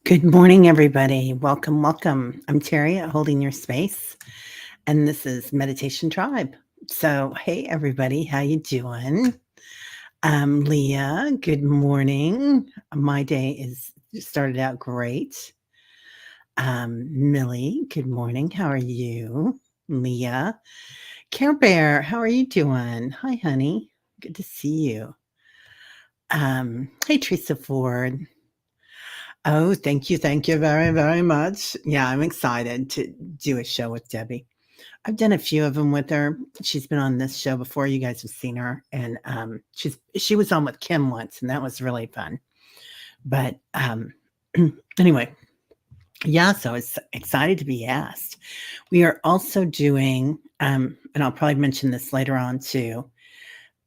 Good morning, everybody. Welcome, welcome. I'm Terry at Holding Your Space, and this is Meditation Tribe. So, hey, everybody, how you doing? Leah, good morning. My day is started out great. Millie, good morning. How are you? Leah, Care Bear, how are you doing? Hi, honey. Good to see you. Hey, Teresa Ford. Oh, thank you very, very much. Yeah, I'm excited to do a show with Debbie. I've done a few of them with her. She's been on this show before. You guys have seen her, and she was on with Kim once, and that was really fun. But anyway, yeah, so it's excited to be asked. We are also doing, and I'll probably mention this later on too,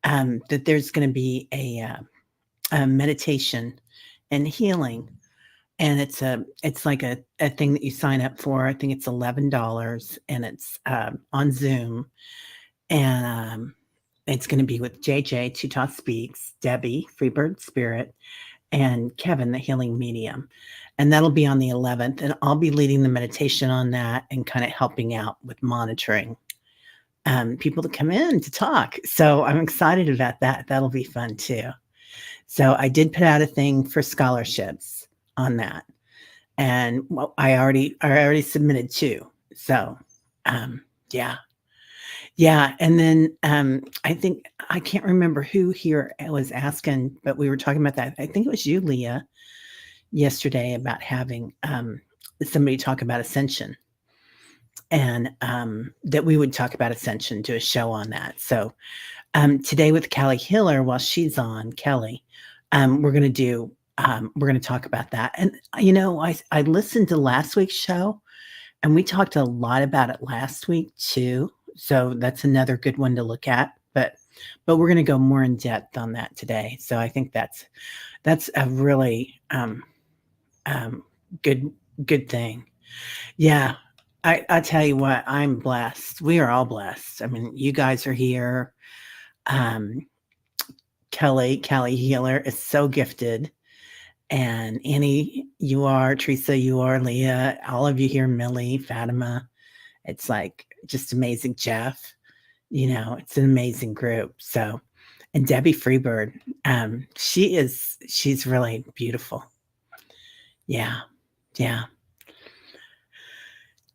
that there's going to be a meditation and healing, and it's like a thing that you sign up for. I think it's $11, and it's on Zoom, and it's going to be with JJ, Tutas Speaks, Debbie, Freebird Spirit, and Kevin, the Healing Medium. And that'll be on the 11th, and I'll be leading the meditation on that and kind of helping out with monitoring people to come in to talk. So I'm excited about that. That'll be fun too. So I did put out a thing for scholarships on that, and well, I already submitted two. So yeah, yeah. And then I think I can't remember who here was asking, but we were talking about that. I think it was you, Leah, yesterday, about having somebody talk about ascension, and that we would talk about ascension, do a show on that. So today with Kelly Hiller, while she's on, Kelly, we're going to do we're going to talk about that. And I listened to last week's show, and we talked a lot about it last week too. So that's another good one to look at. But we're going to go more in depth on that today. So I think that's a really good thing. Yeah. I tell you what, I'm blessed. We are all blessed. I mean, you guys are here. Kelly Healer is so gifted. And Annie, you are, Teresa, you are, Leah, all of you here, Millie, Fatima. It's like just amazing. Jeff, it's an amazing group. So, and Debbie Freebird, she's really beautiful. Yeah. Yeah.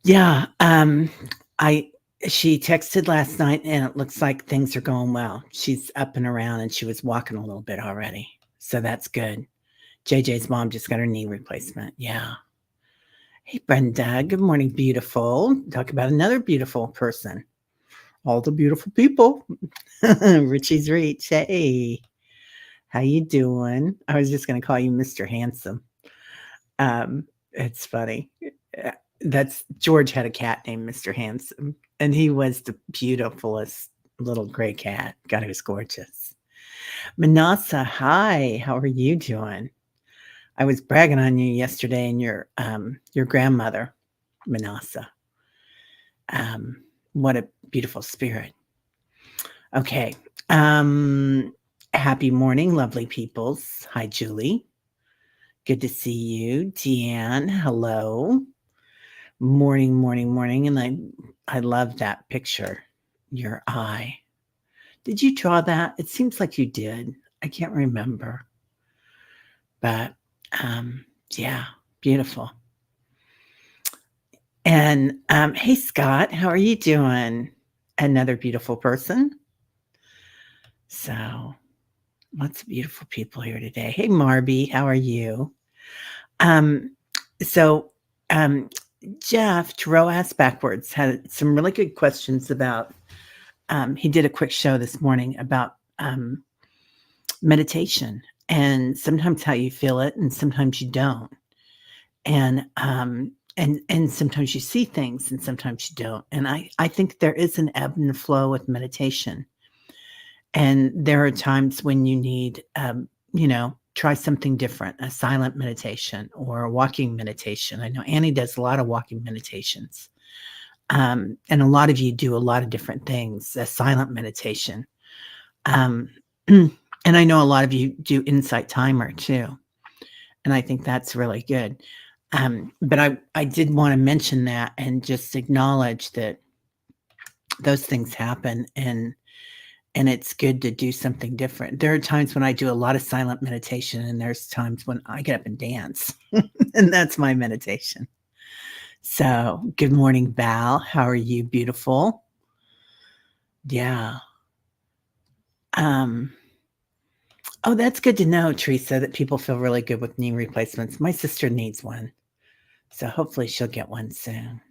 Yeah. She texted last night, and it looks like things are going well. She's up and around, and she was walking a little bit already. So that's good. JJ's mom just got her knee replacement. Yeah. Hey, Brenda. Good morning, beautiful. Talk about another beautiful person. All the beautiful people. Richie's Reach. Hey, how you doing? I was just going to call you Mr. Handsome. It's funny. That's George had a cat named Mr. Handsome, and he was the beautifulest little gray cat. God, he was gorgeous. Manasa, hi. How are you doing? I was bragging on you yesterday and your grandmother, Manasa. What a beautiful spirit. Okay. Happy morning, lovely peoples. Hi, Julie. Good to see you. Deanne, hello. Morning, morning, morning. And I love that picture. Your eye. Did you draw that? It seems like you did. I can't remember. But yeah, beautiful. And hey, Scott, how are you doing? Another beautiful person. So lots of beautiful people here today. Hey, Marby, how are you? So Jeff, Tarot Ass Backwards, had some really good questions about, he did a quick show this morning about meditation, and sometimes how you feel it and sometimes you don't. And sometimes you see things and sometimes you don't. And I think there is an ebb and flow with meditation. And there are times when you need, try something different, a silent meditation or a walking meditation. I know Annie does a lot of walking meditations. And a lot of you do a lot of different things, a silent meditation. And I know a lot of you do insight timer too. And I think that's really good. But I did want to mention that and just acknowledge that those things happen, and it's good to do something different. There are times when I do a lot of silent meditation, and there's times when I get up and dance, and that's my meditation. So, good morning, Val. How are you, beautiful? Yeah. Um, oh, that's good to know, Teresa, that people feel really good with knee replacements. My sister needs one, so hopefully she'll get one soon.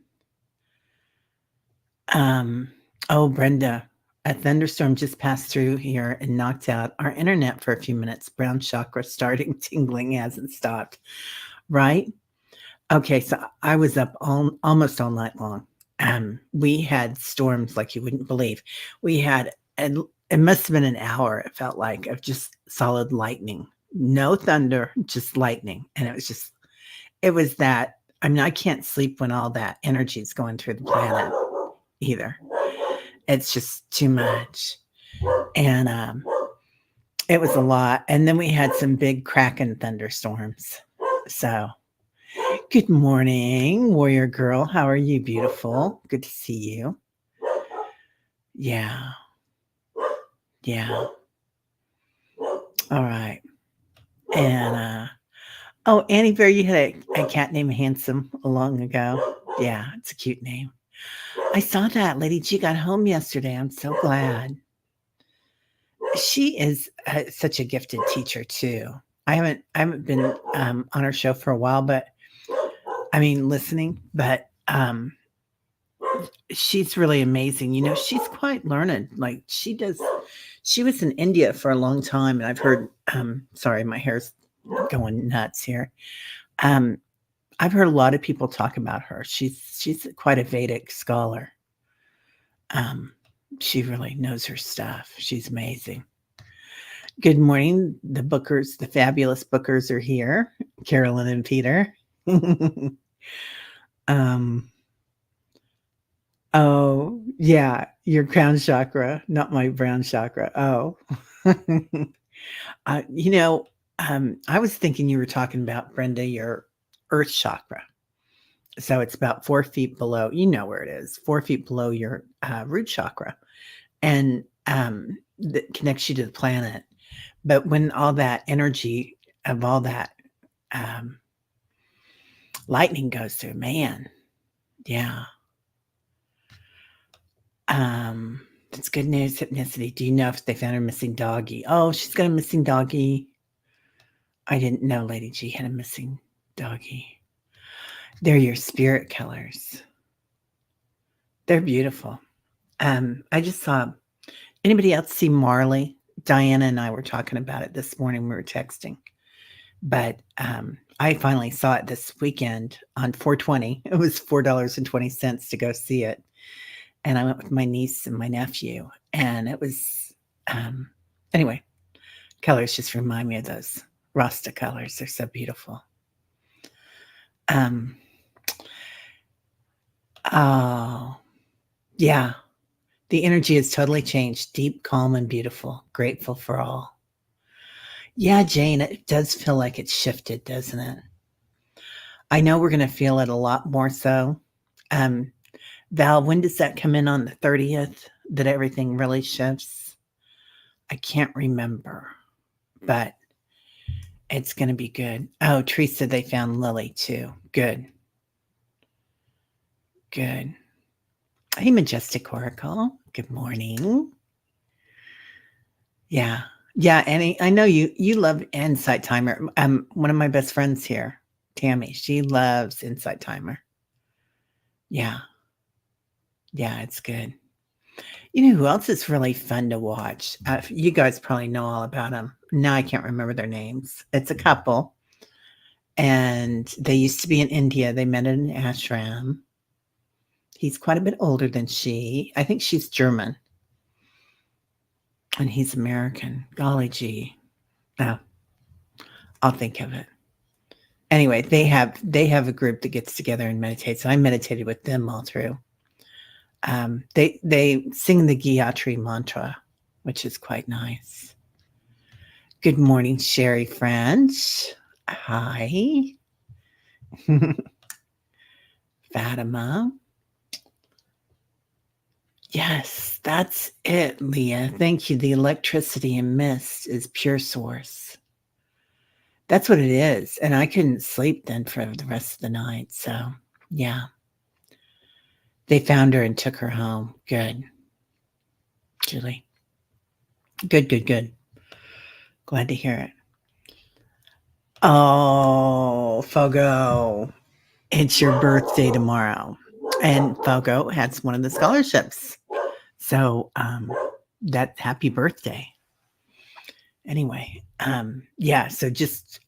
Um, oh, Brenda, a thunderstorm just passed through here and knocked out our internet for a few minutes. Brown chakra starting tingling hasn't stopped. Right? Okay, so I was up almost all night long. We had storms like you wouldn't believe. We had it must have been an hour, it felt like, of just solid lightning. No thunder, just lightning. And it was that. I mean, I can't sleep when all that energy is going through the planet either. It's just too much. And it was a lot. And then we had some big cracking thunderstorms. So good morning, warrior girl. How are you, beautiful? Good to see you. Yeah. Yeah. All right. And oh, Annie Bear, you had a cat named Handsome long ago. Yeah, it's a cute name. I saw that Lady G got home yesterday. I'm so glad. She is such a gifted teacher too. I haven't been on her show for a while, but I mean listening, but she's really amazing. You know, she's quite learned. Like she was in India for a long time, and I've heard sorry, my hair's going nuts here. Um I've heard a lot of people talk about her. She's quite a Vedic scholar. Um she really knows her stuff. She's amazing. Good morning. The fabulous Bookers are here. Carolyn and Peter. um Oh, yeah, your crown chakra, not my brown chakra. Oh. You know, I was thinking you were talking about, Brenda, your earth chakra. So it's about 4 feet below, you know where it is, 4 feet below your root chakra, and that connects you to the planet. But when all that energy of all that um, lightning goes through, man, yeah. That's good news, Hypnicity. Do you know if they found her missing doggy? Oh, she's got a missing doggy. I didn't know Lady G had a missing doggy. They're your spirit killers. They're beautiful. I just saw anybody else see Marley? Diana and I were talking about it this morning. We were texting. But I finally saw it this weekend on 420. It was $4.20 to go see it. And I went with my niece and my nephew. And it was, anyway, colors just remind me of those Rasta colors. They're so beautiful. Oh, yeah. The energy has totally changed. Deep, calm, and beautiful. Grateful for all. Yeah, Jane, it does feel like it's shifted, doesn't it? I know we're going to feel it a lot more so. Val, when does that come in on the 30th that everything really shifts? I can't remember, but it's going to be good. Oh, Teresa, they found Lily too. Good. Good. Hey, Majestic Oracle. Good morning. Yeah. Yeah, Annie, I know you love Insight Timer. One of my best friends here, Tammy, she loves Insight Timer. Yeah. Yeah, it's good. You know who else is really fun to watch? You guys probably know all about them. Now I can't remember their names. It's a couple, and they used to be in India. They met in an ashram. He's quite a bit older than she. I think she's German, and he's American. Golly gee. Oh, I'll think of it. Anyway, they have a group that gets together and meditates. I meditated with them all through. They sing the Gayatri mantra, which is quite nice. Good morning, Sherry French. Hi. Fatima. Yes, that's it, Leah. Thank you. The electricity and mist is pure source. That's what it is. And I couldn't sleep then for the rest of the night. So, yeah. They found her and took her home. Good. Julie. Good, good, good. Glad to hear it. Oh, Fogo. It's your birthday tomorrow. And Fogo has one of the scholarships. So, that happy birthday. Anyway, yeah, so just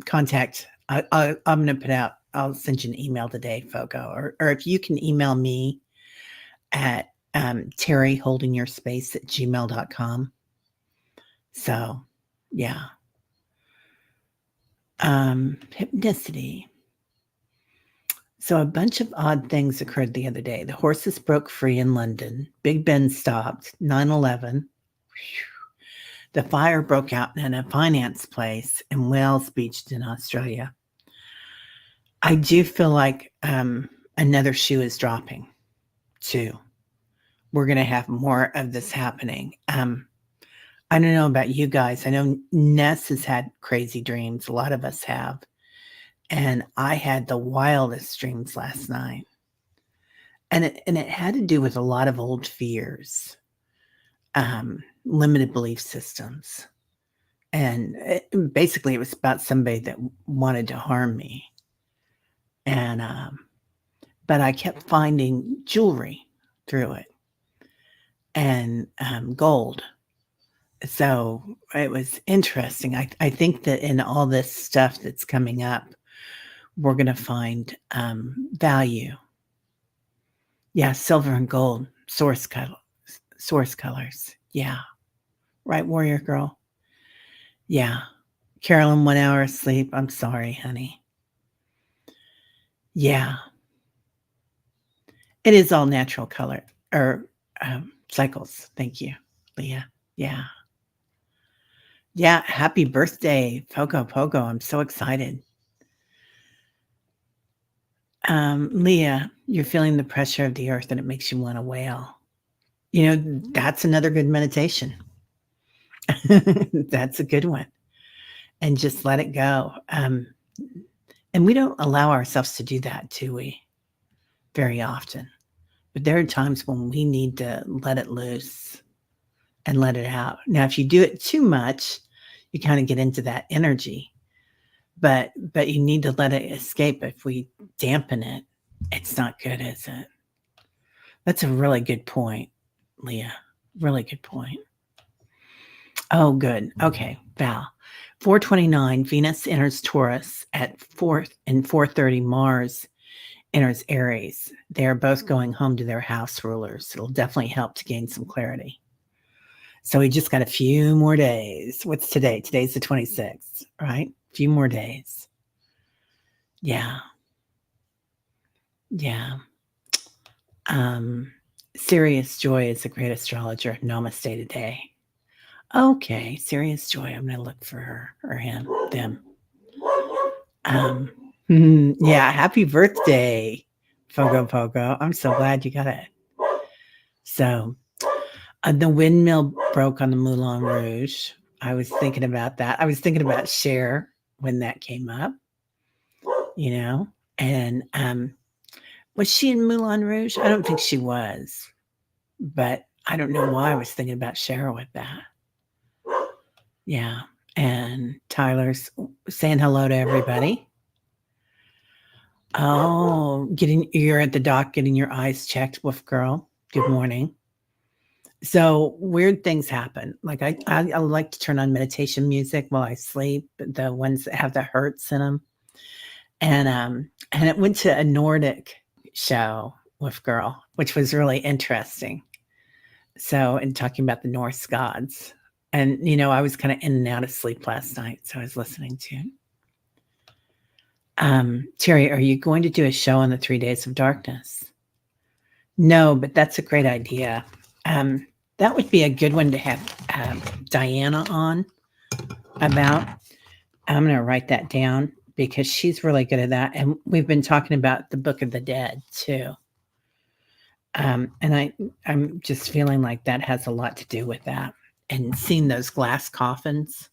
contact. I'm going to put out, I'll send you an email today, Fogo, or if you can email me at terryholdingyourspace@gmail.com. So, yeah. Hypnicity. So a bunch of odd things occurred the other day. The horses broke free in London. Big Ben stopped. 9/11. The fire broke out in a finance place, and whales beached in Australia. I do feel like another shoe is dropping, too. We're going to have more of this happening. I don't know about you guys. I know Ness has had crazy dreams. A lot of us have. And I had the wildest dreams last night. And it had to do with a lot of old fears, limited belief systems. And basically, it was about somebody that wanted to harm me. And, but I kept finding jewelry through it and gold. So it was interesting. I think that in all this stuff that's coming up, we're going to find value. Yeah, silver and gold, source colors. Yeah. Right, warrior girl? Yeah. Carolyn, 1 hour of sleep. I'm sorry, honey. Yeah. It is all natural color or cycles. Thank you, Leah. Yeah. Yeah. Happy birthday, Pogo Pogo. I'm so excited. Leah, you're feeling the pressure of the earth and it makes you want to wail. You know, that's another good meditation. That's a good one. And just let it go. And we don't allow ourselves to do that, do we? Very often. But there are times when we need to let it loose and let it out. Now, if you do it too much, you kind of get into that energy. But you need to let it escape. If we dampen it, it's not good, is it? That's a really good point, Leah. Really good point. Oh, good. Okay, Val. 429, Venus enters Taurus at 4:30. Mars enters Aries. They are both going home to their house rulers. It'll definitely help to gain some clarity. So we just got a few more days. What's today? Today's the 26th, right? A few more days. Yeah. Yeah. Sirius Joy is a great astrologer. Namaste today. Okay, Sirius Joy. I'm going to look for her or him, them. Yeah, happy birthday, Pogo Pogo. I'm so glad you got it. So, the windmill broke on the Moulin Rouge. I was thinking about that. I was thinking about Cher when that came up, you know, and was she in Moulin Rouge? I don't think she was, but I don't know why I was thinking about Cher with that. Yeah, and Tyler's saying hello to everybody. Oh, you're at the doc getting your eyes checked, Wolf Girl. Good morning. So weird things happen. Like I like to turn on meditation music while I sleep, the ones that have the hertz in them. And it went to a Nordic show, Wolf Girl, which was really interesting. So, and talking about the Norse gods. And, you know, I was kind of in and out of sleep last night, so I was listening to it. Terry, are you going to do a show on the 3 Days of Darkness? No, but that's a great idea. That would be a good one to have Diana on about. I'm going to write that down because she's really good at that. And we've been talking about the Book of the Dead too. And I'm just feeling like that has a lot to do with that. And seeing those glass coffins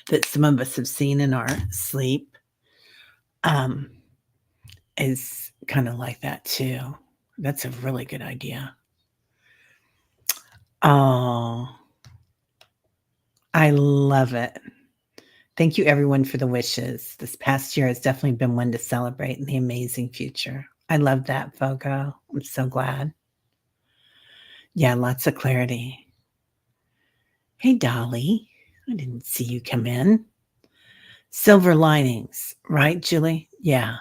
that some of us have seen in our sleep um, is kind of like that too. That's a really good idea. Oh, I love it. Thank you, everyone, for the wishes. This past year has definitely been one to celebrate in the amazing future. I love that, Fogo. I'm so glad. Yeah, lots of clarity. Hey, Dolly. I didn't see you come in. Silver linings, right, Julie? Yeah.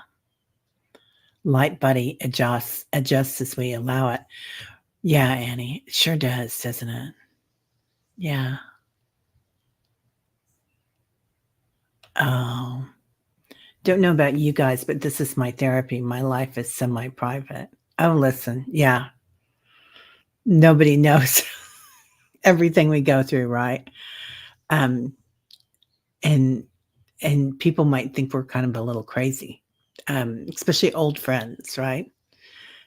Light buddy adjusts as we allow it. Yeah, Annie. It sure does, doesn't it? Yeah. Oh. Don't know about you guys, but this is my therapy. My life is semi-private. Oh, listen. Yeah. Nobody knows everything we go through, right? Um, and and people might think we're kind of a little crazy, especially old friends, right?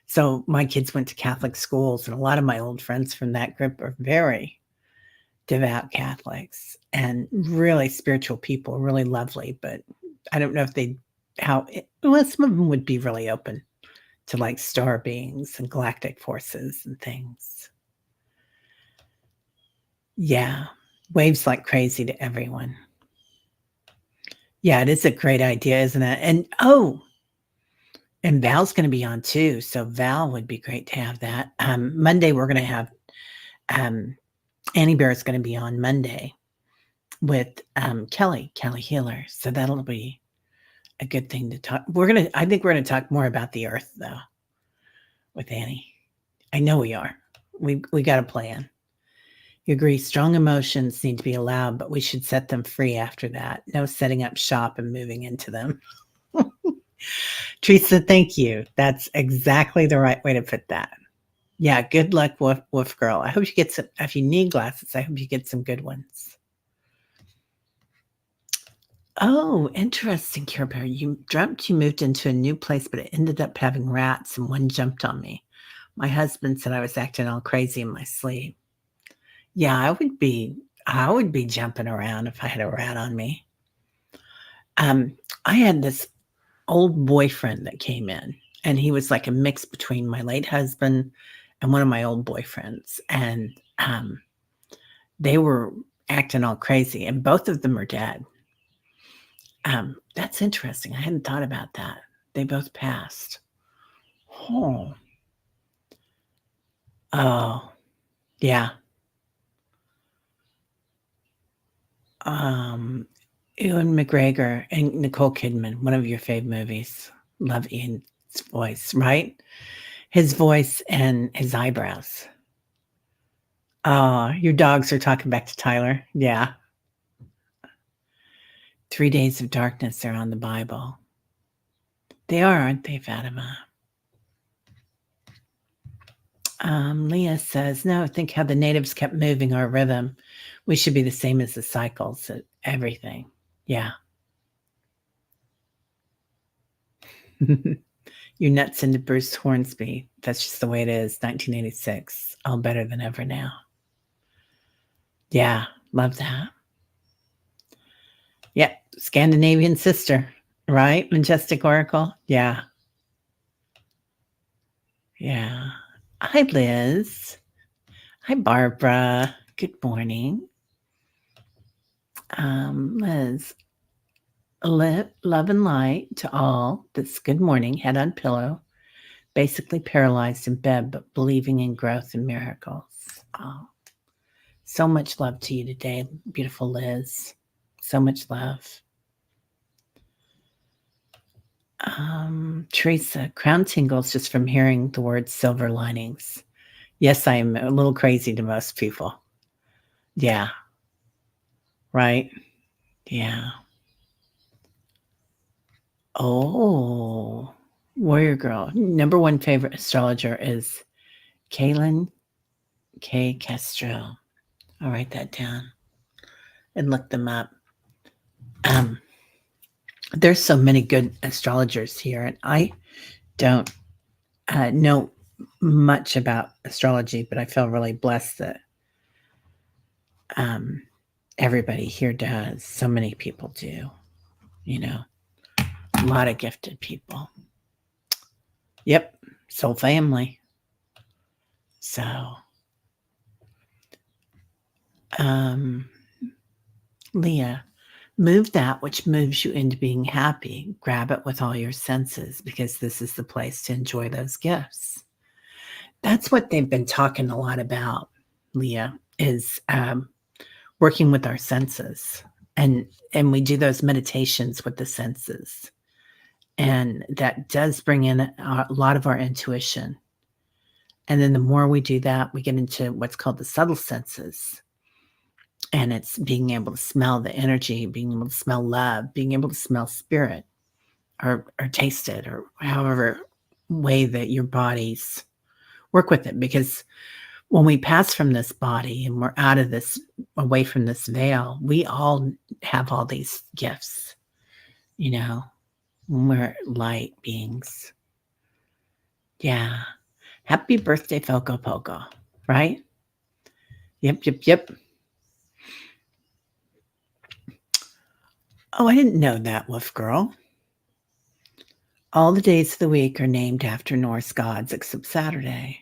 So my kids went to Catholic schools, and a lot of my old friends from that group are very devout Catholics and really spiritual people, really lovely. But I don't know if they well, some of them would be really open to like star beings and galactic forces and things. Yeah, waves like crazy to everyone. Yeah, it is a great idea, isn't it? And Val's going to be on too, so Val would be great to have that. Monday we're going to have um, Annie Bear is going to be on Monday with Kelly Healer, so that'll be a good thing to talk. I think we're gonna talk more about the Earth though with Annie. I know we are. We got a plan. You agree strong emotions need to be allowed, but we should set them free after that. No setting up shop and moving into them. Teresa, thank you. That's exactly the right way to put that. Yeah, good luck, Wolf Girl. I hope you get some. If you need glasses, I hope you get some good ones. Oh, interesting, Care Bear. You dreamt you moved into a new place, but it ended up having rats, and one jumped on me. My husband said I was acting all crazy in my sleep. Yeah, I would be jumping around if I had a rat on me. Um, I had this old boyfriend that came in, and he was like a mix between my late husband and one of my old boyfriends, and they were acting all crazy, and both of them are dead. That's interesting. I hadn't thought about that. They both passed. Oh. Oh, yeah. Um, Ewan McGregor and Nicole Kidman, one of your fave movies. Love Ian's voice, right? His voice and his eyebrows. Oh, your dogs are talking back to Tyler. Yeah. 3 days of darkness are on the Bible. They are, aren't they, Fatima? Leah says, no, think how the natives kept moving our rhythm. We should be the same as the cycles, everything. Yeah. You're nuts into Bruce Hornsby. That's just the way it is. 1986. All better than ever now. Yeah, love that. Yep, Scandinavian sister, right? Majestic Oracle. Yeah. Yeah. Hi, Liz. Hi, Barbara. Good morning. Liz, love and light to all. That's good morning. Head on pillow. Basically paralyzed in bed, but believing in growth and miracles. Oh, so much love to you today, beautiful Liz. So much love. Teresa, crown tingles just from hearing the word silver linings. Yes, I am a little crazy to most people. Yeah. Right. Yeah. Oh, warrior girl. Number one favorite astrologer is Kaylin K. Castro. I'll write that down and look them up. Um, There's so many good astrologers here, and I don't know much about astrology, but I feel really blessed that um, everybody here does. So many people do, you know, a lot of gifted people. Yep, soul family. So, um, Leah, move that which moves you into being happy. Grab it with all your senses because this is the place to enjoy those gifts. That's what they've been talking a lot about, Leah, is working with our senses. And we do those meditations with the senses. And that does bring in a lot of our intuition. And then the more we do that, we get into what's called the subtle senses. And it's being able to smell the energy, being able to smell love, being able to smell spirit or taste it, or however way that your bodies work with it. Because when we pass from this body and we're out of this, away from this veil, we all have all these gifts, you know, when we're light beings. Yeah. Happy birthday, Foco Poco, right? Yep, yep, yep. Oh, I didn't know that, Wolf Girl. All the days of the week are named after Norse gods except Saturday.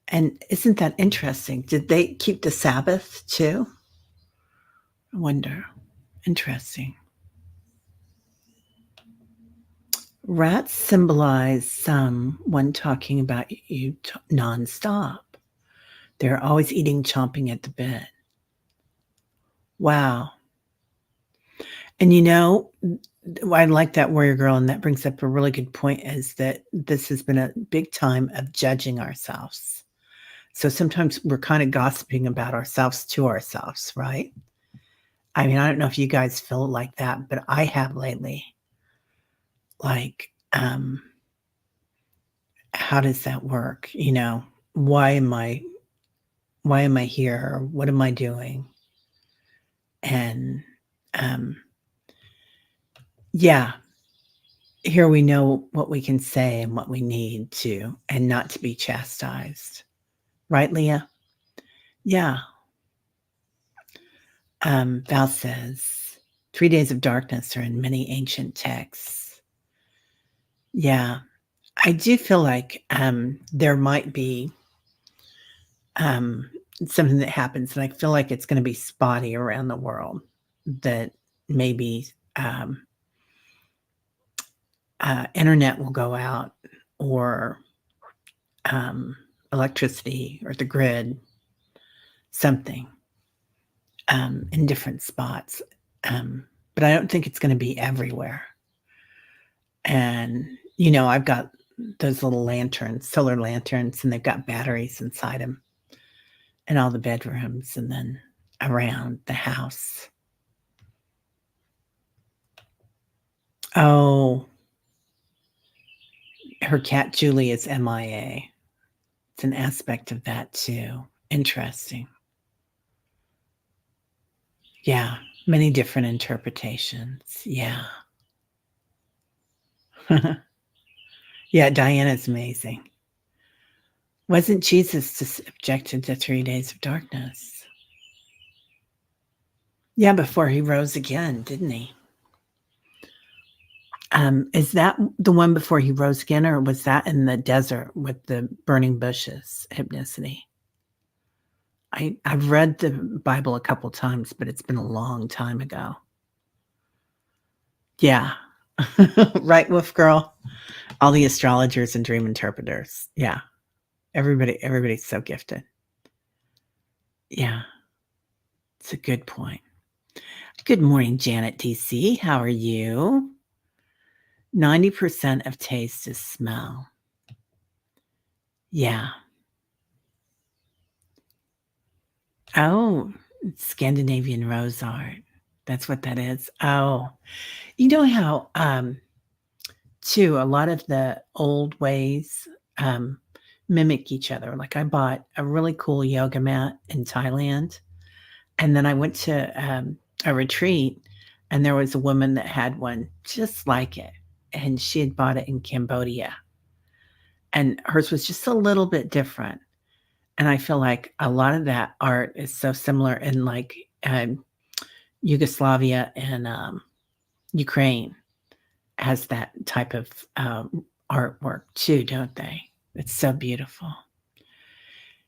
And isn't that interesting? Did they keep the Sabbath too? I wonder. Interesting. Rats symbolize someone talking about you nonstop. They're always eating, chomping at the bit. Wow. And I like that warrior girl, and that brings up a really good point, is that this has been a big time of judging ourselves. So sometimes we're kind of gossiping about ourselves to ourselves, right? I mean, I don't know if you guys feel like that, but I have lately. Like, how does that work? Why am I here? What am I doing? And yeah, here we know what we can say and what we need to, and not to be chastised. Right, Leah? Yeah. Val says 3 days of darkness are in many ancient texts. Yeah. I do feel like there might be something that happens, and I feel like it's going to be spotty around the world, that maybe internet will go out, or electricity, or the grid, something in different spots. But I don't think it's going to be everywhere. And, I've got those little lanterns, solar lanterns, and they've got batteries inside them in all the bedrooms and then around the house. Oh, her cat Julie is MIA. It's an aspect of that too. Interesting. Yeah, many different interpretations. Yeah. Yeah, Diana's amazing. Wasn't Jesus subjected to 3 days of darkness? Yeah, before he rose again, didn't he? Is that the one before he rose again, or was that in the desert with the burning bushes, hypnicity? I've read the Bible a couple times, but it's been a long time ago. Yeah. Right, Wolf Girl? All the astrologers and dream interpreters. Yeah. Everybody's so gifted. Yeah. It's a good point. Good morning, Janet DC. How are you? 90% of taste is smell. Yeah. Oh, Scandinavian rose art. That's what that is. Oh, you know how, too, a lot of the old ways mimic each other. Like, I bought a really cool yoga mat in Thailand, and then I went to a retreat, And there was a woman that had one just like it, and she had bought it in Cambodia, and hers was just a little bit different. And I feel like a lot of that art is so similar in, like, Yugoslavia and, Ukraine has that type of, artwork too, don't they? It's so beautiful.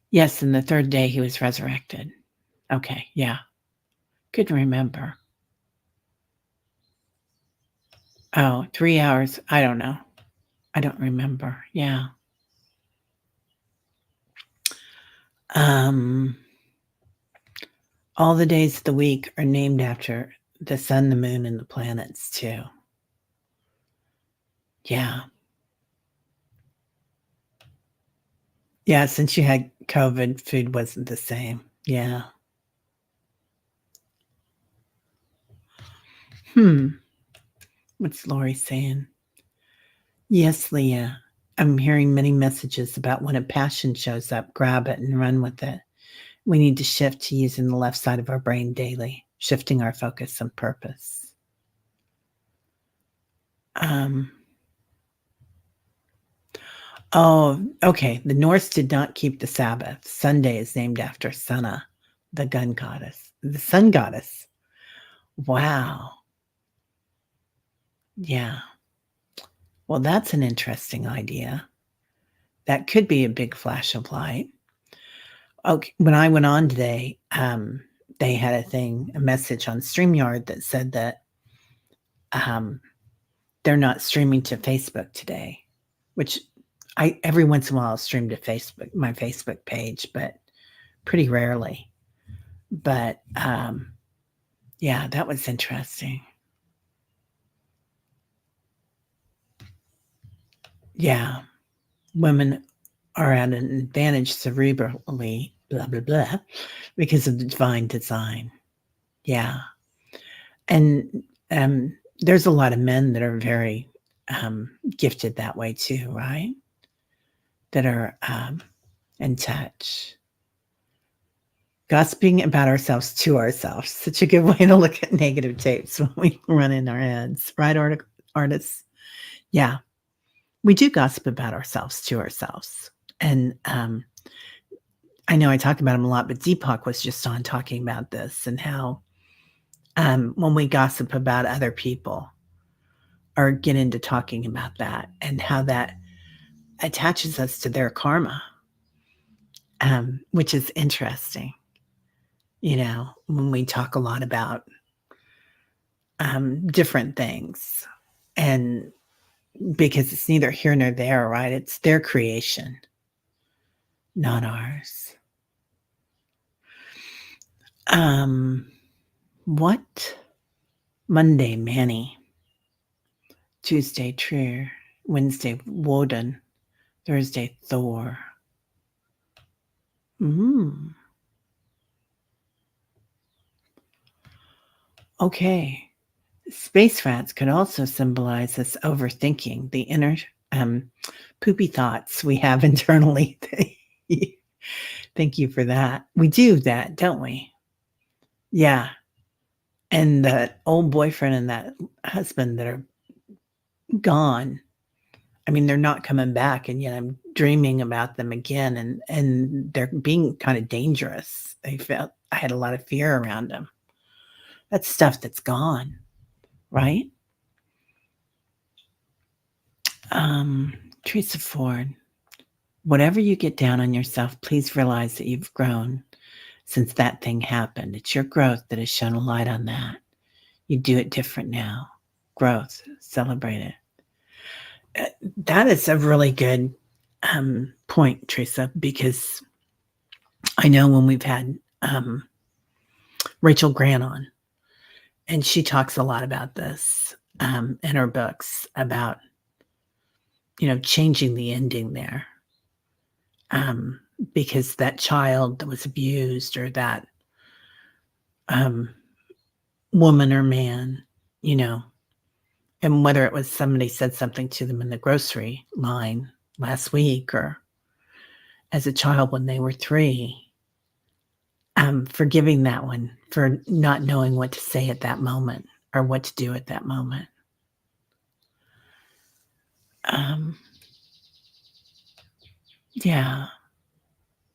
Yes, and the 3rd day he was resurrected. Okay, yeah. Couldn't remember. Oh, 3 hours. I don't know. I don't remember. Yeah. Um, all the days of the week are named after the sun, the moon, and the planets too. Yeah. Yeah, since you had COVID, food wasn't the same. Yeah. Hmm. What's Lori saying? Yes, Leah. I'm hearing many messages about when a passion shows up, grab it and run with it. We need to shift to using the left side of our brain daily, shifting our focus on purpose. Um, oh, okay. The Norse did not keep the Sabbath. Sunday is named after Sunna, the gun goddess, the sun goddess. Wow. Yeah. Well, that's an interesting idea. That could be a big flash of light. Okay, when I went on today, they had a message on StreamYard that said that um, they're not streaming to Facebook today, which I every once in a while I'll stream to Facebook, my Facebook page, but pretty rarely. But yeah, that was interesting. Yeah, women are at an advantage cerebrally, blah blah blah, because of the divine design. Yeah, and there's a lot of men that are very gifted that way too, right? That are in touch. Gossiping about ourselves to ourselves. Such a good way to look at negative tapes when we run in our heads, right, artists? Yeah, we do gossip about ourselves to ourselves. And I know I talk about him a lot, but Deepak was just on talking about this and how when we gossip about other people or get into talking about that and how that attaches us to their karma, which is interesting. You know, when we talk a lot about different things, and because it's neither here nor there, right? It's their creation, not ours. What? Monday, Manny. Tuesday, Trier. Wednesday, Woden. Thursday, Thor. Okay. Space rats could also symbolize us overthinking the inner poopy thoughts we have internally. Thank you for that. We do that, don't we? Yeah. And that old boyfriend and that husband that are gone. I mean, they're not coming back, and yet I'm dreaming about them again, and they're being kind of dangerous. I had a lot of fear around them. That's stuff that's gone, right? Teresa Ford. Whatever you get down on yourself, please realize that you've grown since that thing happened. It's your growth that has shone a light on that. You do it different now. Growth. Celebrate it. That is a really good point, Teresa, because I know when we've had Rachel Grant on, and she talks a lot about this in her books about, changing the ending there. Because that child that was abused or that woman or man, and whether it was somebody said something to them in the grocery line last week or as a child when they were 3, forgiving that one for not knowing what to say at that moment or what to do at that moment. Um, yeah.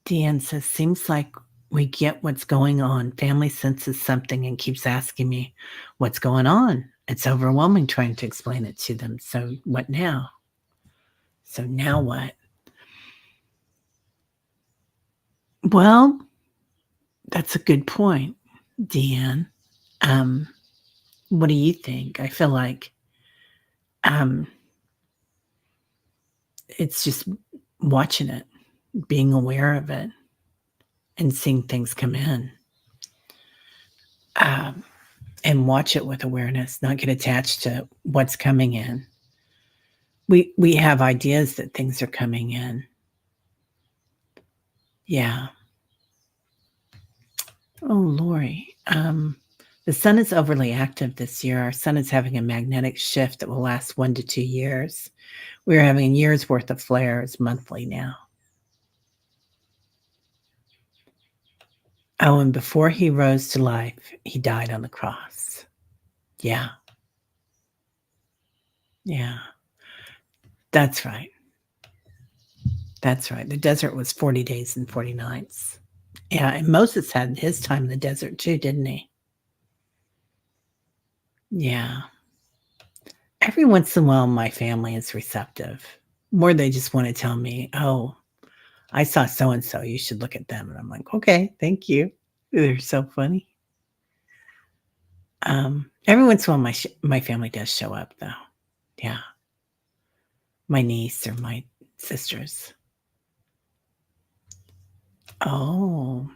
Deanne says, seems like we get what's going on. Family senses something and keeps asking me what's going on. It's overwhelming trying to explain it to them. So what now? So now what? Well, that's a good point, Deanne. Um, what do you think? I feel like um, it's just watching it, being aware of it, and seeing things come in. Um, and watch it with awareness, not get attached to what's coming in. We have ideas that things are coming in. Yeah. Oh, Lori. The sun is overly active this year. Our sun is having a magnetic shift that will last 1 to 2 years. We're having a year's worth of flares monthly now. Oh, and before he rose to life, he died on the cross. Yeah. Yeah. That's right. That's right. The desert was 40 days and 40 nights. Yeah, and Moses had his time in the desert too, didn't he? Yeah. Every once in a while, my family is receptive. More they just want to tell me, "Oh, I saw so and so. You should look at them." And I'm like, "Okay, thank you." They're so funny. Every once in a while, my family does show up, though. Yeah, my niece or my sisters. Oh,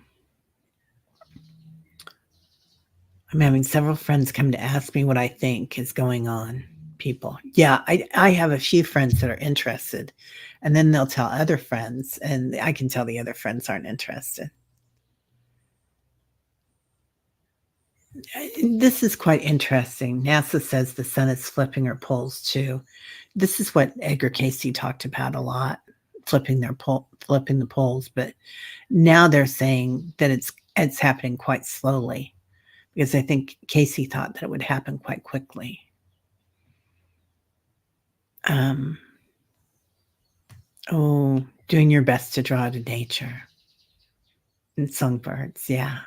I'm having several friends come to ask me what I think is going on. People, yeah, I have a few friends that are interested, and then they'll tell other friends, and I can tell the other friends aren't interested. This is quite interesting. NASA says the sun is flipping her poles too. This is what Edgar Casey talked about a lot, flipping the poles. But now they're saying that it's happening quite slowly because I think Casey thought that it would happen quite quickly. Um, oh, doing your best to draw to nature and songbirds. Yeah.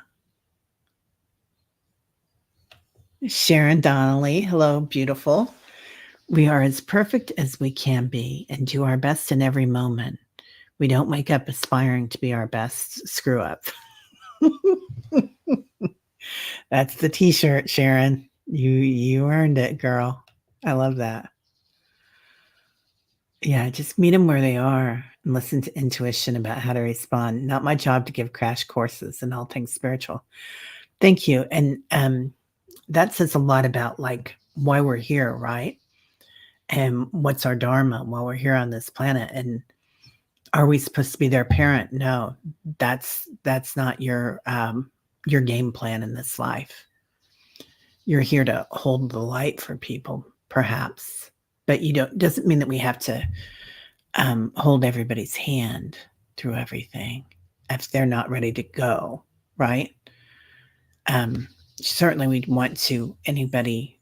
Sharon Donnelly. Hello, beautiful. We are as perfect as we can be and do our best in every moment. We don't wake up aspiring to be our best screw up. That's the t-shirt, Sharon. You earned it, girl. I love that. Yeah, just meet them where they are and listen to intuition about how to respond. Not my job to give crash courses in all things spiritual. Thank you. And that says a lot about like why we're here, right? And what's our dharma while we're here on this planet. And are we supposed to be their parent? No, that's not your game plan in this life. You're here to hold the light for people, perhaps, but you don't. Doesn't mean that we have to hold everybody's hand through everything if they're not ready to go, right? Certainly, we'd want to anybody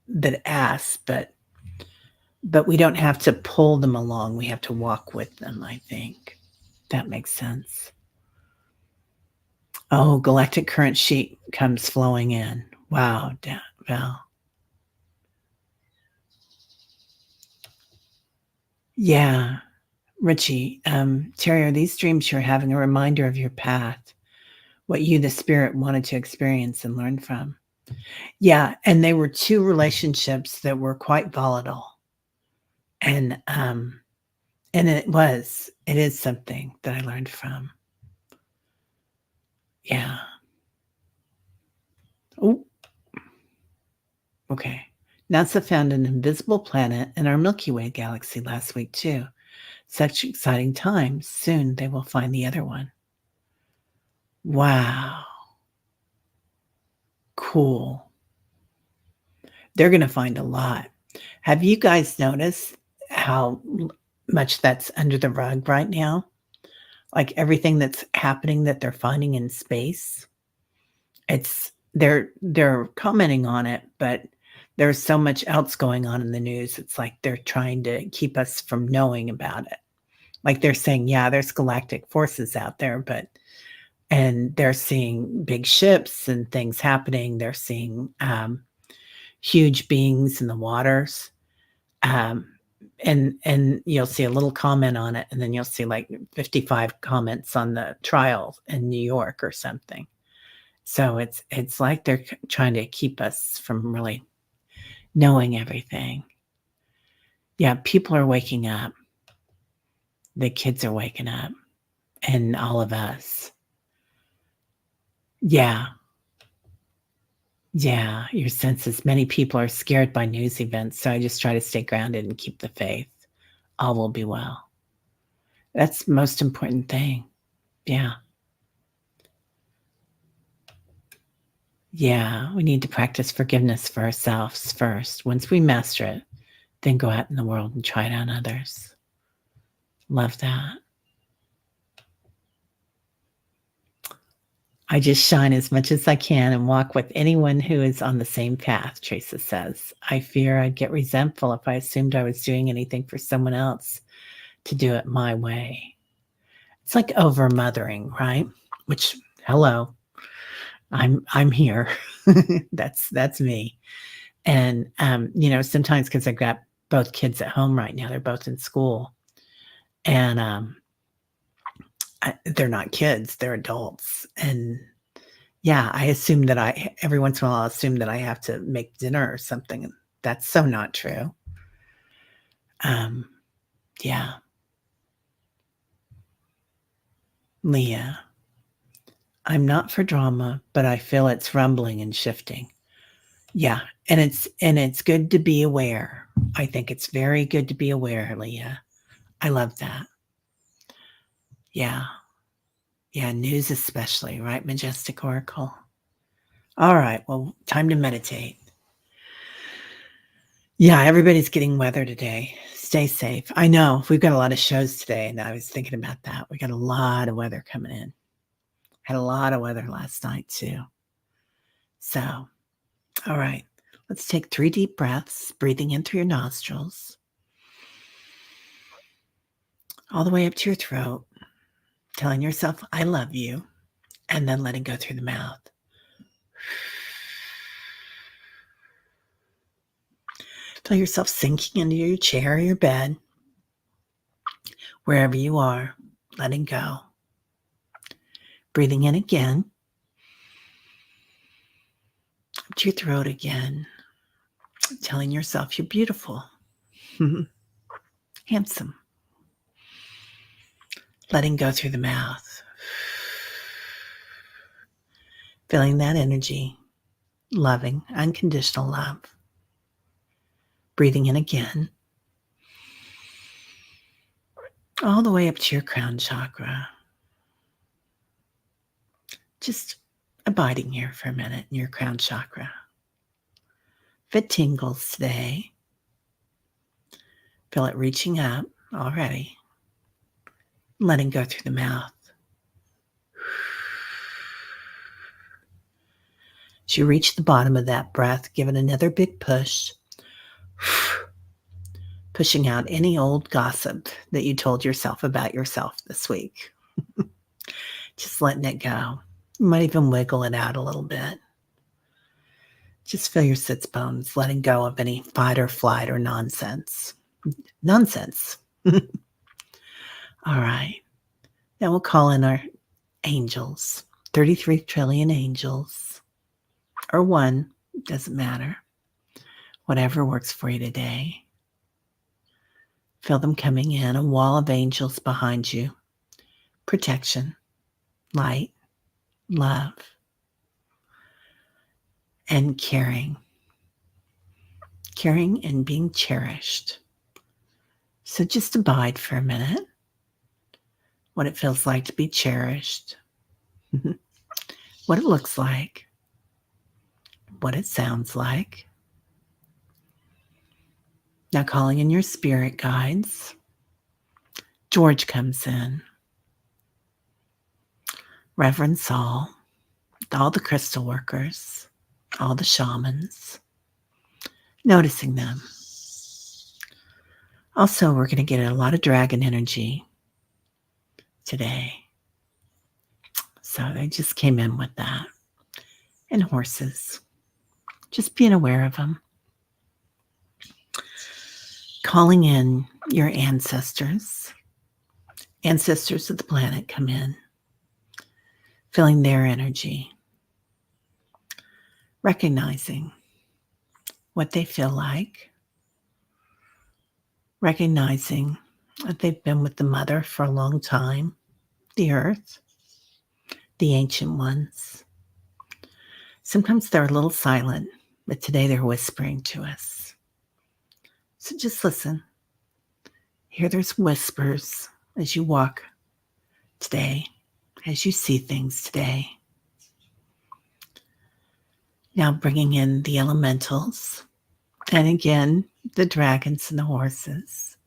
that asks, but we don't have to pull them along. We have to walk with them. I think that makes sense. Oh, galactic current sheet comes flowing in. Wow, Val. Yeah, Richie. Terry, are these dreams you're having a reminder of your path, what you, the spirit, wanted to experience and learn from? Yeah, and they were two relationships that were quite volatile, and it is something that I learned from. Yeah. Oh, okay. NASA found an invisible planet in our Milky Way galaxy last week, too. Such exciting times. Soon they will find the other one. Wow. Cool. They're going to find a lot. Have you guys noticed how much that's under the rug right now? Like everything that's happening that they're finding in space, it's they're commenting on it, but there's so much else going on in the news. It's like they're trying to keep us from knowing about it. Like they're saying, yeah, there's galactic forces out there, but and they're seeing big ships and things happening. They're seeing huge beings in the waters. Um, and you'll see a little comment on it, and then you'll see like 55 comments on the trial in New York or something. So it's like they're trying to keep us from really knowing everything. Yeah, people are waking up. The kids are waking up, and all of us. Yeah. Yeah, your senses. Many people are scared by news events, so I just try to stay grounded and keep the faith. All will be well. That's the most important thing. Yeah. Yeah, we need to practice forgiveness for ourselves first. Once we master it, then go out in the world and try it on others. Love that. I just shine as much as I can and walk with anyone who is on the same path, Teresa says. I fear I'd get resentful if I assumed I was doing anything for someone else to do it my way. It's like over mothering, right? Which, hello, I'm here. That's me. And sometimes because I've got both kids at home right now, they're both in school, and they're not kids, they're adults, and yeah, I assume that every once in a while, I assume that I have to make dinner or something, and that's so not true. Um, yeah. Leah, I'm not for drama, but I feel it's rumbling and shifting. Yeah, and it's good to be aware. I think it's very good to be aware, Leah. I love that. Yeah. Yeah, news especially, right, Majestic Oracle? All right, well, time to meditate. Yeah, everybody's getting weather today. Stay safe. I know we've got a lot of shows today, and I was thinking about that. We got a lot of weather coming in. Had a lot of weather last night too. So, all right, let's take 3 deep breaths, breathing in through your nostrils, all the way up to your throat, telling yourself, I love you, and then letting go through the mouth. Feel yourself sinking into your chair or your bed, wherever you are, letting go. Breathing in again, up to your throat again, telling yourself you're beautiful, handsome. Letting go through the mouth. Feeling that energy, loving, unconditional love. Breathing in again, all the way up to your crown chakra. Just abiding here for a minute in your crown chakra. If it tingles today, feel it reaching up already. Letting go through the mouth. As you reach the bottom of that breath, give it another big push. Pushing out any old gossip that you told yourself about yourself this week. Just letting it go. You might even wiggle it out a little bit. Just feel your sits bones, letting go of any fight or flight or nonsense. Nonsense. All right. Now we'll call in our angels. 33 trillion angels. Or one, doesn't matter. Whatever works for you today. Feel them coming in, a wall of angels behind you. Protection, light, love, and caring. Caring and being cherished. So just abide for a minute. What it feels like to be cherished. What it looks like. What it sounds like. Now calling in your spirit guides. George comes in. Reverend Saul. all the crystal workers, all the shamans, noticing them. Also, we're going to get a lot of dragon energy today. So they just came in with that. And horses, just being aware of them. Calling in your ancestors. Ancestors of the planet come in. Feeling their energy. Recognizing what they feel like. Recognizing that they've been with the mother for a long time. The earth. The ancient ones. Sometimes they're a little silent, but today they're whispering to us. So just listen. Hear those whispers as you walk today, as you see things today. Now bringing in the elementals, and again, the dragons and the horses.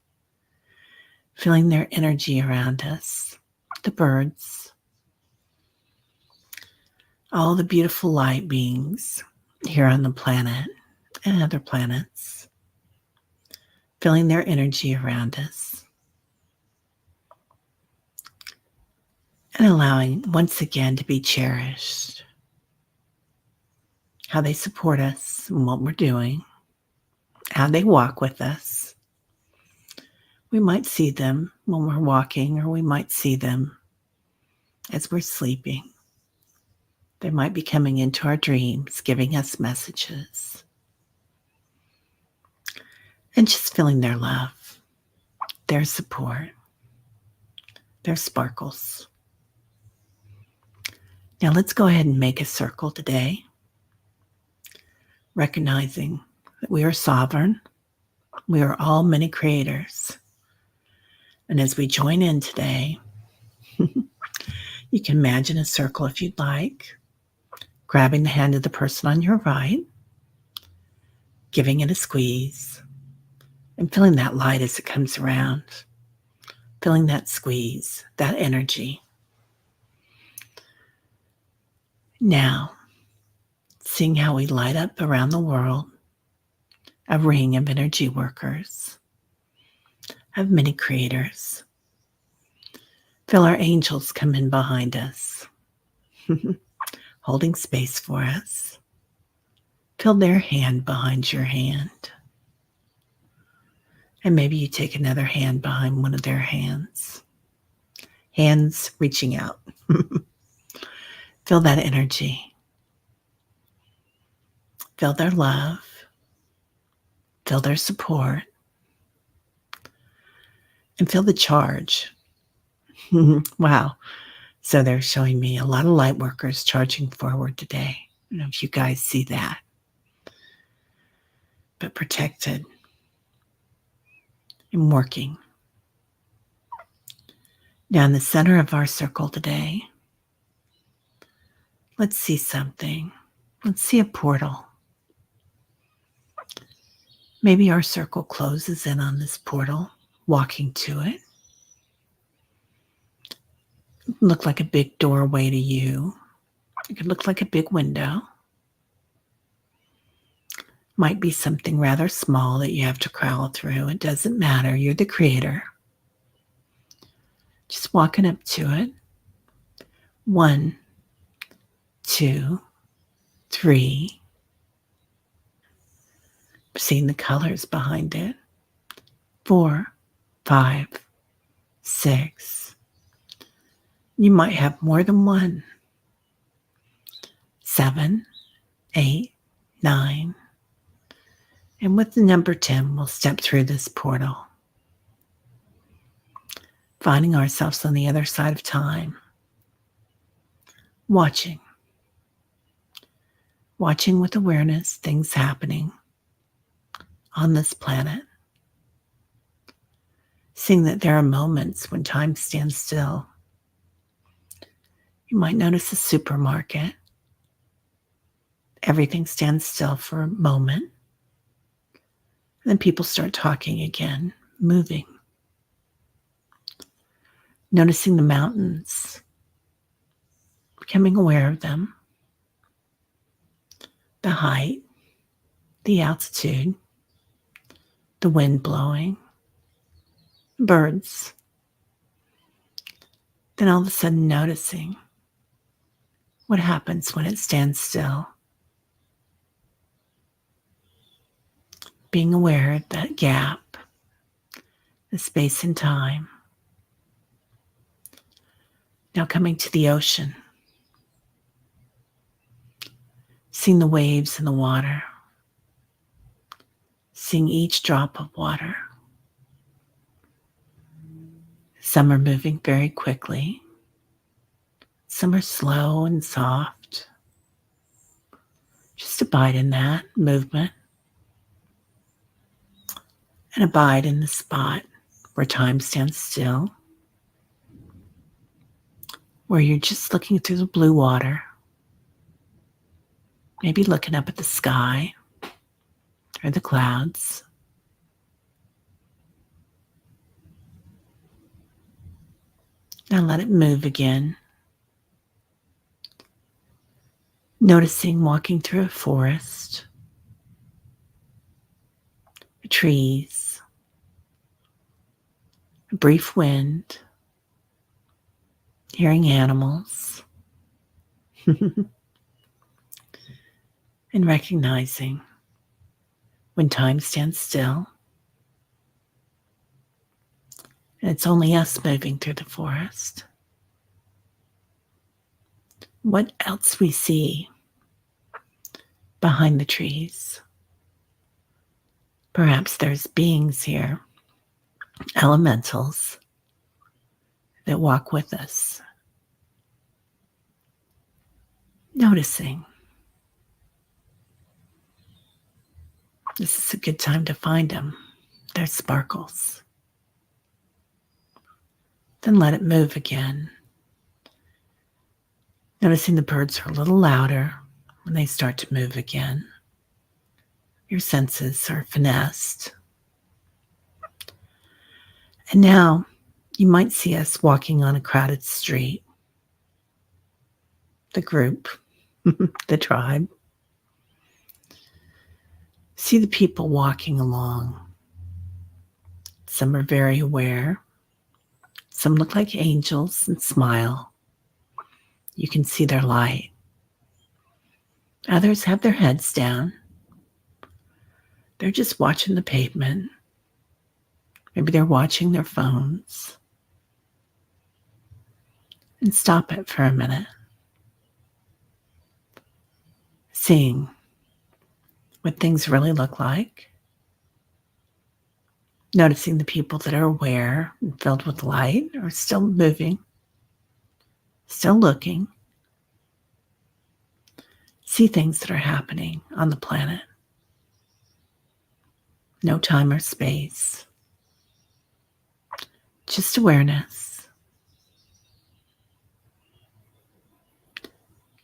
Feeling their energy around us, the birds, all the beautiful light beings here on the planet and other planets. Feeling their energy around us. And allowing once again to be cherished. How they support us and what we're doing. How they walk with us. We might see them when we're walking, or we might see them as we're sleeping. They might be coming into our dreams, giving us messages. And just feeling their love, their support, their sparkles. Now let's go ahead and make a circle today, recognizing that we are sovereign. We are all many creators. And as we join in today, you can imagine a circle if you'd like, grabbing the hand of the person on your right, giving it a squeeze, and feeling that light as it comes around, feeling that squeeze, that energy. Now, seeing how we light up around the world, a ring of energy workers, of many creators. Feel our angels come in behind us, holding space for us. Feel their hand behind your hand. And maybe you take another hand behind one of their hands. Hands reaching out. Feel that energy. Feel their love. Feel their support. And feel the charge. Wow. So they're showing me a lot of light workers charging forward today. I don't know if you guys see that. But protected and working. Now in the center of our circle today, let's see something. Let's see a portal. Maybe our circle closes in on this portal, walking to it. It could look like a big doorway to you. It could look like a big window. Might be something rather small that you have to crawl through. It doesn't matter. You're the creator. Just walking up to it. 1, 2, 3. Seeing the colors behind it. 4, 5, 6. You might have more than one. 7, 8, 9. And with the number 10, we'll step through this portal. Finding ourselves on the other side of time. Watching. Watching with awareness, things happening on this planet. Seeing that there are moments when time stands still. You might notice a supermarket. Everything stands still for a moment. And then people start talking again, moving. Noticing the mountains, becoming aware of them. the height, the altitude, the wind blowing, birds. Then all of a sudden noticing what happens when it stands still. Being aware of that gap, the space and time. Now coming to the ocean, seeing the waves in the water, seeing each drop of water. Some are moving very quickly. Some are slow and soft. Just abide in that movement and abide in the spot where time stands still, where you're just looking through the blue water, maybe looking up at the sky or the clouds. Now let it move again. Noticing walking through a forest, trees, a brief wind, hearing animals, and recognizing when time stands still and it's only us moving through the forest. What else we see behind the trees? Perhaps there's beings here, elementals, that walk with us. Noticing. This is a good time to find them. They're sparkles. Then let it move again. Noticing the birds are a little louder when they start to move again. Your senses are finessed. And now you might see us walking on a crowded street. The group, the tribe. See the people walking along. Some are very aware. Some look like angels and smile. You can see their light. Others have their heads down. They're just watching the pavement. Maybe they're watching their phones. And stop it for a minute. Seeing what things really look like. Noticing the people that are aware and filled with light are still moving, still looking. See things that are happening on the planet. No time or space. Just awareness.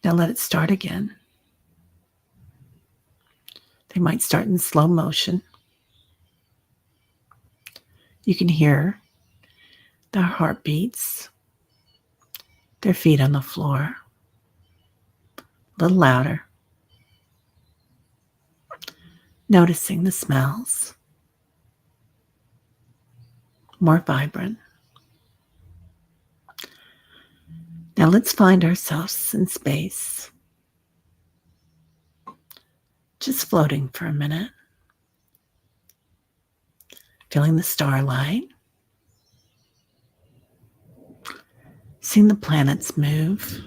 Now let it start again. They might start in slow motion. You can hear their heartbeats, their feet on the floor, a little louder. Noticing the smells, more vibrant. Now let's find ourselves in space, just floating for a minute, feeling the starlight, seeing the planets move,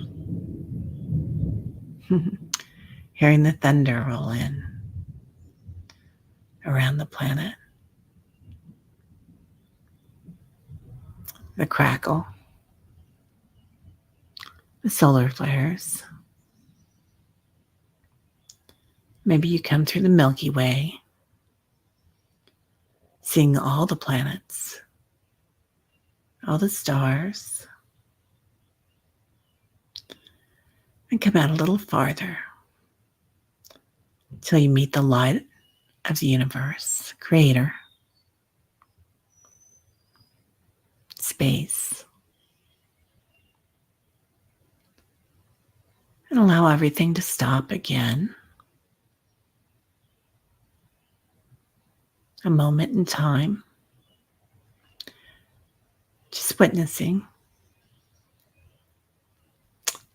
hearing the thunder roll in around the planet, the crackle, the solar flares. Maybe you come through the Milky Way, seeing all the planets, all the stars, and come out a little farther till you meet the light of the universe, creator, space. And allow everything to stop again. a moment in time, just witnessing.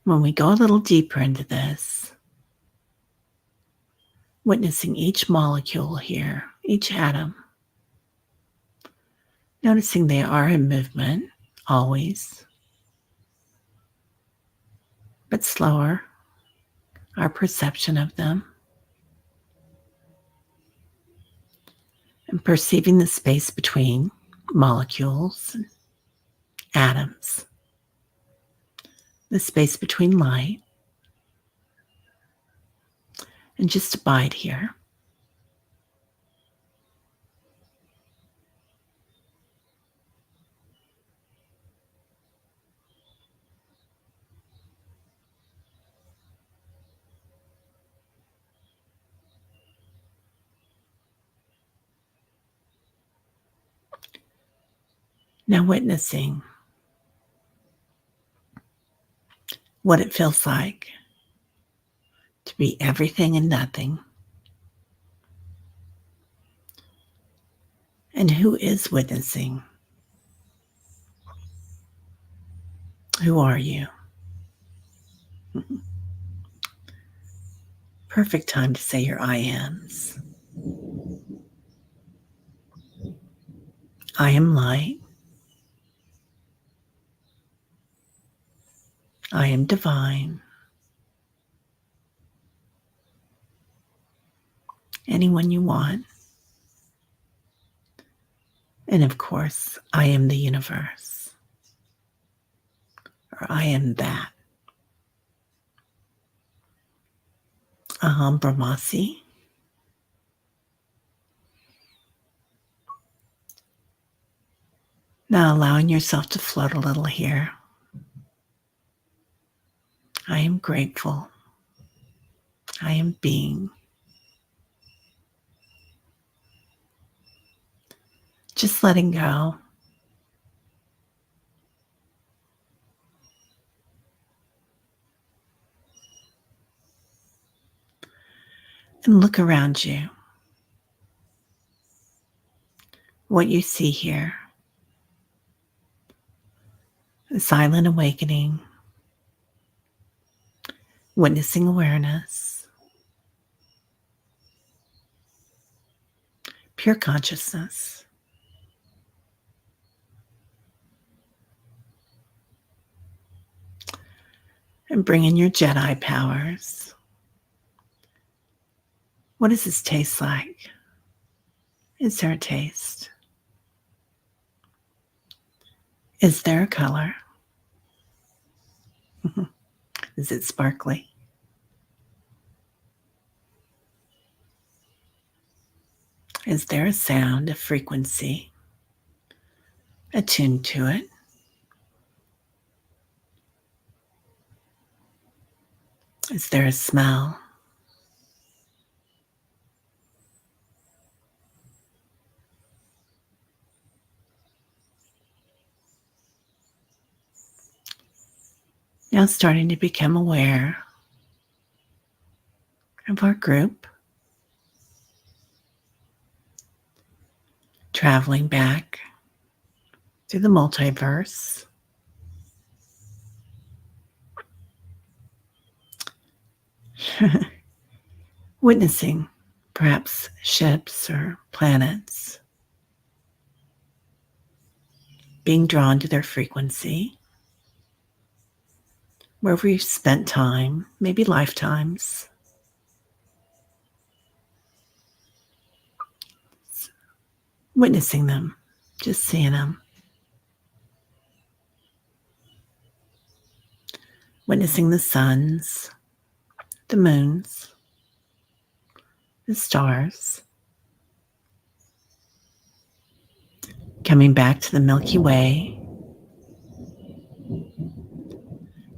When we go a little deeper into this, witnessing each molecule here, each atom, noticing they are in movement, always, but slower, our perception of them, and perceiving the space between molecules and atoms, the space between light, and just abide here. Now witnessing what it feels like to be everything and nothing. And who is witnessing? Who are you? Perfect time to say your I ams. I am light. I am divine. Anyone you want. And of course, I am the universe. Or I am that. Aham Brahmasi. Now allowing yourself to float a little here. I am grateful. I am being. Just letting go. And look around you. What you see here. A silent awakening. Witnessing awareness. Pure consciousness. And bring in your Jedi powers. What does this taste like? Is there a taste? Is there a color? Is it sparkly? Is there a sound, a frequency attuned to it? Is there a smell? Now starting to become aware of our group, traveling back through the multiverse, witnessing perhaps ships or planets being drawn to their frequency, where we've spent time, maybe lifetimes, witnessing them, just seeing them, witnessing the suns, the moons, the stars, coming back to the Milky Way,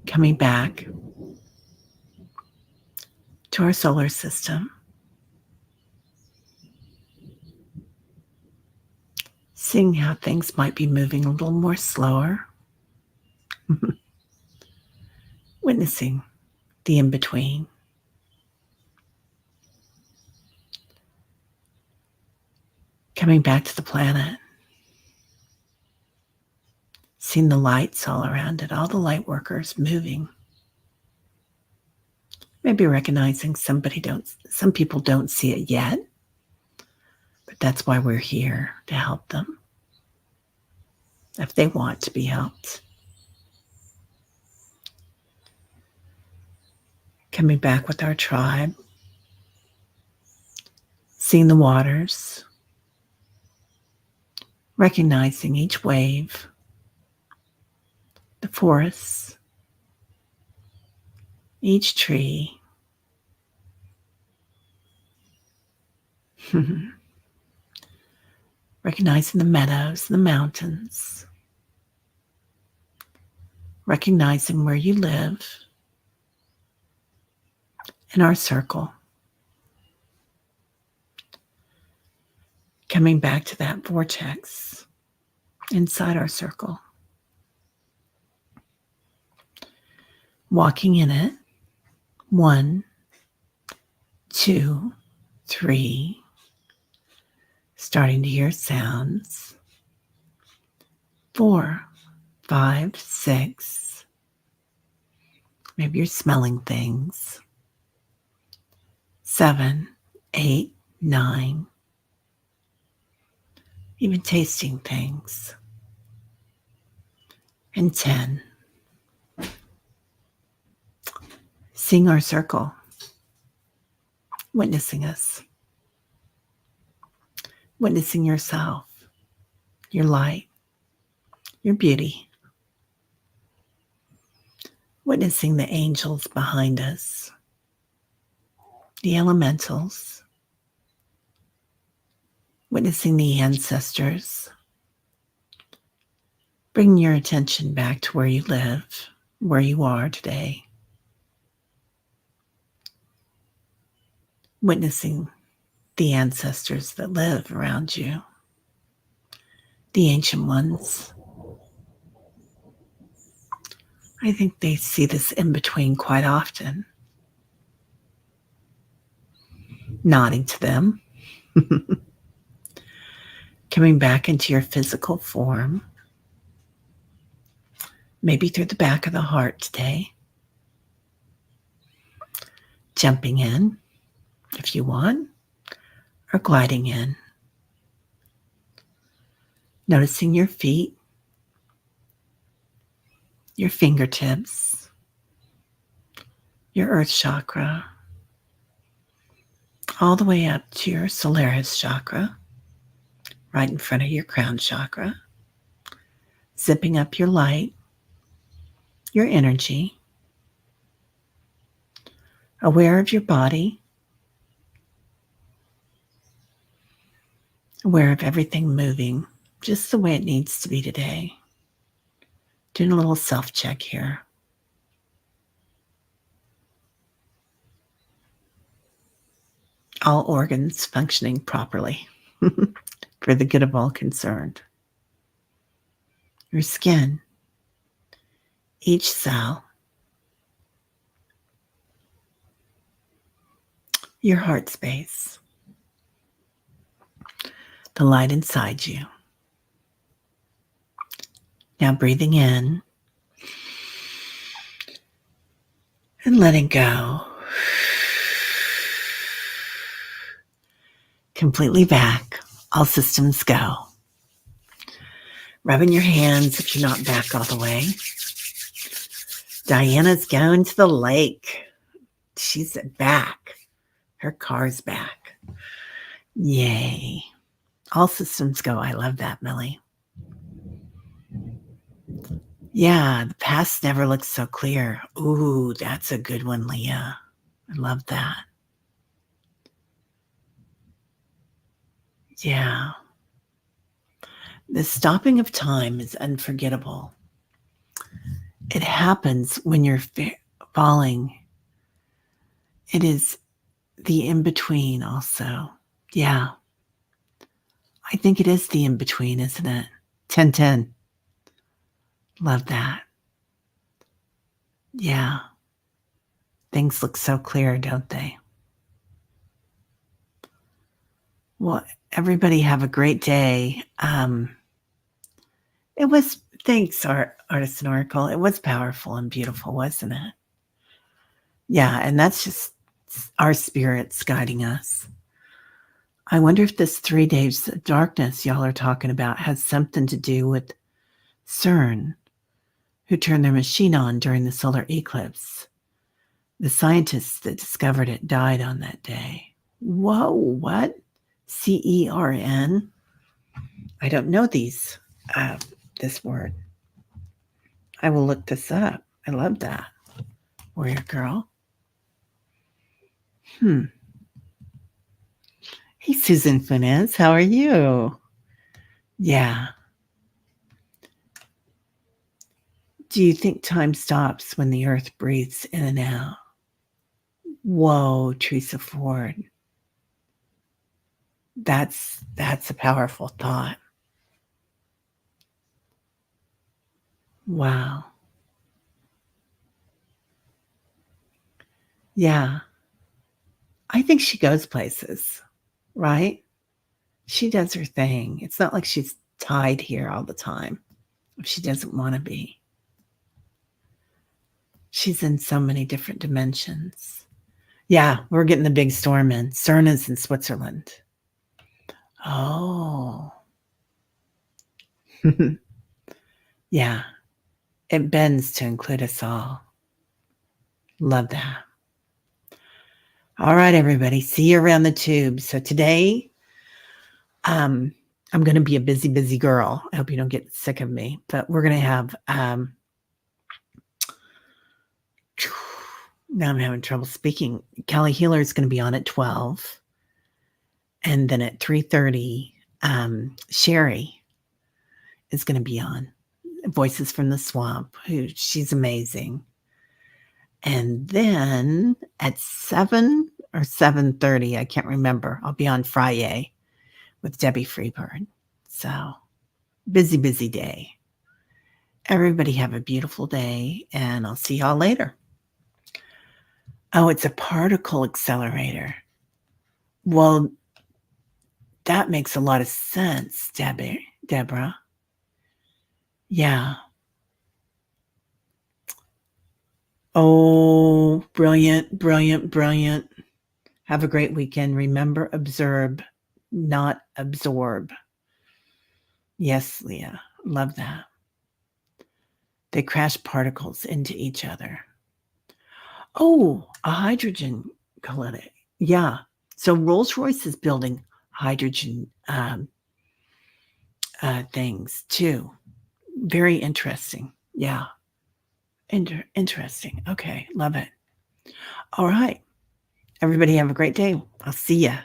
coming back to our solar system, seeing how things might be moving a little more slower, witnessing the in-between. Coming back to the planet. Seeing the lights all around it, all the light workers moving. Maybe recognizing some people don't see it yet, but that's why we're here, to help them if they want to be helped. Coming back with our tribe, seeing the waters, recognizing each wave, the forests, each tree. Recognizing the meadows, the mountains, recognizing where you live in our circle. Coming back to that vortex inside our circle. Walking in it. 1, 2, 3. Starting to hear sounds. 4, 5, 6. Maybe you're smelling things. 7, 8, 9. Even tasting things. And 10. Seeing our circle. Witnessing us. Witnessing yourself. Your light. Your beauty. Witnessing the angels behind us. The elementals. Witnessing the ancestors. Bring your attention back to where you live, where you are today. Witnessing the ancestors that live around you, the ancient ones. I think they see this in between quite often. Nodding to them. Coming back into your physical form. Maybe through the back of the heart today. Jumping in, if you want, or gliding in. Noticing your feet, your fingertips, your earth chakra, all the way up to your Solaris chakra, right in front of your crown chakra. Zipping up your light, your energy. Aware of your body. Aware of everything moving just the way it needs to be today. Doing a little self-check here. All organs functioning properly for the good of all concerned. Your skin, each cell, your heart space, the light inside you. Now breathing in and letting go. Completely back, all systems go. Rubbing your hands if you're not back all the way. Diana's going to the lake. She's back. Her car's back. Yay. All systems go. I love that, Millie. Yeah, the past never looks so clear. Ooh, that's a good one, Leah. I love that. Yeah. The stopping of time is unforgettable. It happens when you're falling. It is the in-between also. Yeah. I think it is the in-between, isn't it? 10-10. Love that. Yeah. Things look so clear, don't they? Well, Everybody have a great day. It was thanks, Artist and Oracle. It was powerful and beautiful, wasn't it? Yeah, and that's just our spirits guiding us. I wonder if this 3 days of darkness y'all are talking about has something to do with CERN, who turned their machine on during the solar eclipse. The scientists that discovered it died on that day. Whoa, what? CERN? I don't know this word. I will look this up. I love that. Warrior girl. Hey, Susan Funes, how are you? Yeah. Do you think time stops when the earth breathes in and out? Whoa, Teresa Ford. That's a powerful thought. Wow. Yeah. I think she goes places, right? She does her thing. It's not like she's tied here all the time if she doesn't want to be. She's in so many different dimensions. Yeah, we're getting the big storm in. CERN is in Switzerland. Oh. Yeah. It bends to include us all. Love that. All right, everybody. See you around the tube. So today, I'm going to be a busy, busy girl. I hope you don't get sick of me. But we're going to have, now I'm having trouble speaking. Kelly Healer is going to be on at 12. And then at 3:30, Sherry is going to be on. Voices from the Swamp, she's amazing. And then at 7 or 7:30, I can't remember, I'll be on Friday with Debbie Freeburn. So busy, busy day. Everybody have a beautiful day, and I'll see y'all later. Oh, it's a particle accelerator. Well, that makes a lot of sense, Deborah. Yeah. Oh, brilliant, brilliant, brilliant. Have a great weekend. Remember, observe, not absorb. Yes, Leah. Love that. They crash particles into each other. Oh, a hydrogen collider. Yeah. So Rolls-Royce is building hydrogen things too. Very interesting. Yeah. Interesting. Okay. Love it. All right. Everybody have a great day. I'll see ya.